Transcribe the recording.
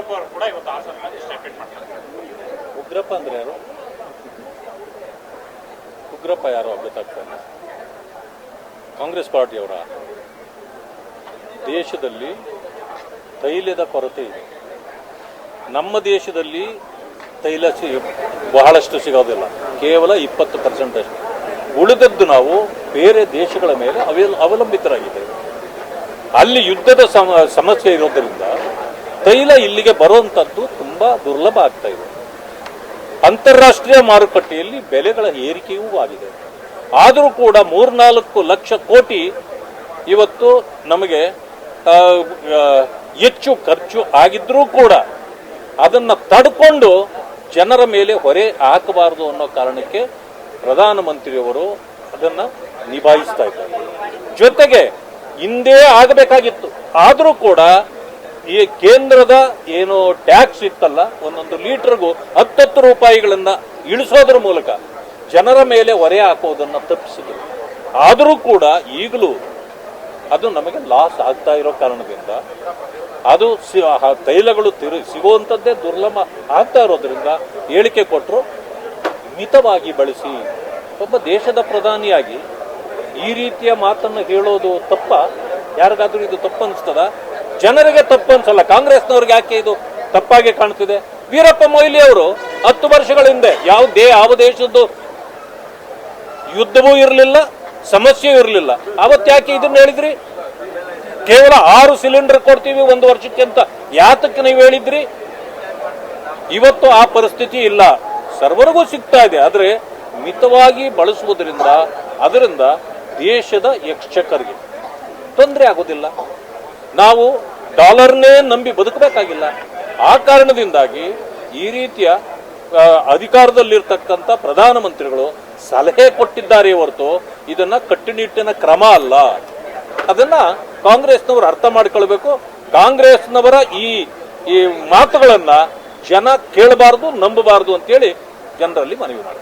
ಉಗ್ರಪ್ಪ ಅವರು ಕೂಡ ಇವತ್ತು ಹಾಸನಲ್ಲಿ ಸ್ಟೇಟ್ಮೆಂಟ್ ಮಾಡ್ತಾರೆ. ಉಗ್ರಪ್ಪ ಅಂದ್ರೆ ಯಾರು? ಉಗ್ರಪ್ಪ ಯಾರು ಗೊತ್ತಾಗ್ತಾನೆ? ಕಾಂಗ್ರೆಸ್ ಪಾರ್ಟಿಯವರ. ದೇಶದಲ್ಲಿ ತೈಲದ ಕೊರತೆ ಇದೆ. ನಮ್ಮ ದೇಶದಲ್ಲಿ ತೈಲ ಬಹಳಷ್ಟು ಸಿಗೋದಿಲ್ಲ, ಕೇವಲ 20% ಅಷ್ಟು. ಉಳಿದದ್ದು ನಾವು ಬೇರೆ ದೇಶಗಳ ಮೇಲೆ ಅವಲಂಬಿತರಾಗಿದ್ದೇವೆ. ಅಲ್ಲಿ ಯುದ್ಧದ ಸಮಸ್ಯೆ ಇರೋದರಿಂದ ತೈಲ ಇಲ್ಲಿಗೆ ಬರುವಂಥದ್ದು ತುಂಬ ದುರ್ಲಭ ಆಗ್ತಾ ಇದೆ. ಅಂತಾರಾಷ್ಟ್ರೀಯ ಮಾರುಕಟ್ಟೆಯಲ್ಲಿ ಬೆಲೆಗಳ ಏರಿಕೆಯೂ ಆಗಿದೆ. ಆದರೂ ಕೂಡ 3-4 ಲಕ್ಷ ಕೋಟಿ ಇವತ್ತು ನಮಗೆ ಹೆಚ್ಚು ಖರ್ಚು ಆಗಿದ್ರೂ ಕೂಡ ಅದನ್ನು ತಡ್ಕೊಂಡು ಜನರ ಮೇಲೆ ಹೊರೆ ಹಾಕಬಾರದು ಅನ್ನೋ ಕಾರಣಕ್ಕೆ ಪ್ರಧಾನಮಂತ್ರಿಯವರು ಅದನ್ನು ನಿಭಾಯಿಸ್ತಾ ಇದ್ದಾರೆ. ಜೊತೆಗೆ ಹಿಂದೆ ಆಗಬೇಕಾಗಿತ್ತು, ಆದರೂ ಕೂಡ ಈ ಕೇಂದ್ರದ ಏನು ಟ್ಯಾಕ್ಸ್ ಇತ್ತಲ್ಲ, ಒಂದೊಂದು ಲೀಟರ್ಗೂ 10 ರೂಪಾಯಿಗಳನ್ನು ಇಳಿಸೋದ್ರ ಮೂಲಕ ಜನರ ಮೇಲೆ ಹೊರೆ ಹಾಕೋದನ್ನು ತಪ್ಪಿಸಿದ್ರು. ಆದರೂ ಕೂಡ ಈಗಲೂ ಅದು ನಮಗೆ ಲಾಸ್ ಆಗ್ತಾ ಇರೋ ಕಾರಣದಿಂದ ಅದು ತೈಲಗಳು ಸಿಗುವಂಥದ್ದೇ ದುರ್ಲಭ ಆಗ್ತಾ ಇರೋದ್ರಿಂದ ಹೇಳಿಕೆ ಕೊಟ್ಟರು, ಮಿತವಾಗಿ ಬಳಸಿ. ಒಬ್ಬ ದೇಶದ ಪ್ರಧಾನಿಯಾಗಿ ಈ ರೀತಿಯ ಮಾತನ್ನು ಹೇಳೋದು ತಪ್ಪ? ಯಾರಿಗಾದ್ರೂ ಇದು ತಪ್ಪು ಅನಿಸ್ತದ? ಜನರಿಗೆ ತಪ್ಪು ಅನ್ಸಲ್ಲ, ಕಾಂಗ್ರೆಸ್ನವ್ರಿಗೆ ಯಾಕೆ ಇದು ತಪ್ಪಾಗಿ ಕಾಣ್ತಿದೆ? ವೀರಪ್ಪ ಮೊಯ್ಲಿ ಅವರು 10 ವರ್ಷಗಳ ಹಿಂದೆ ಯಾವ ದೇಶದ್ದು ಯುದ್ಧವೂ ಇರಲಿಲ್ಲ, ಸಮಸ್ಯೆಯೂ ಇರಲಿಲ್ಲ, ಅವತ್ತು ಯಾಕೆ ಇದನ್ನ ಹೇಳಿದ್ರಿ? ಕೇವಲ 6 ಸಿಲಿಂಡರ್ ಕೊಡ್ತೀವಿ 1 ವರ್ಷಕ್ಕೆ ಅಂತ ಯಾತಕ್ಕೆ ನೀವು ಹೇಳಿದ್ರಿ? ಇವತ್ತು ಆ ಪರಿಸ್ಥಿತಿ ಇಲ್ಲ, ಸರ್ವರಿಗೂ ಸಿಗ್ತಾ ಇದೆ. ಆದರೆ ಮಿತವಾಗಿ ಬಳಸುವುದರಿಂದ ಅದರಿಂದ ದೇಶದ ಎಕ್ಸ್ಚೆಕರ್ಗೆ ತೊಂದರೆ ಆಗೋದಿಲ್ಲ. ನಾವು ಡಾಲರ್ನೇ ನಂಬಿ ಬದುಕಬೇಕಾಗಿಲ್ಲ. ಆ ಕಾರಣದಿಂದಾಗಿ ಈ ರೀತಿಯ ಅಧಿಕಾರದಲ್ಲಿರ್ತಕ್ಕಂಥ ಪ್ರಧಾನಮಂತ್ರಿಗಳು ಸಲಹೆ ಕೊಟ್ಟಿದ್ದಾರೆ ಹೊರತು ಇದನ್ನ ಕಟ್ಟುನಿಟ್ಟಿನ ಕ್ರಮ ಅಲ್ಲ. ಅದನ್ನ ಕಾಂಗ್ರೆಸ್ನವರು ಅರ್ಥ ಮಾಡಿಕೊಳ್ಬೇಕು. ಕಾಂಗ್ರೆಸ್ನವರ ಈ ಮಾತುಗಳನ್ನ ಜನ ಕೇಳಬಾರದು, ನಂಬಬಾರದು ಅಂತೇಳಿ ಜನರಲ್ಲಿ ಮನವಿ ಮಾಡ್ತಾರೆ.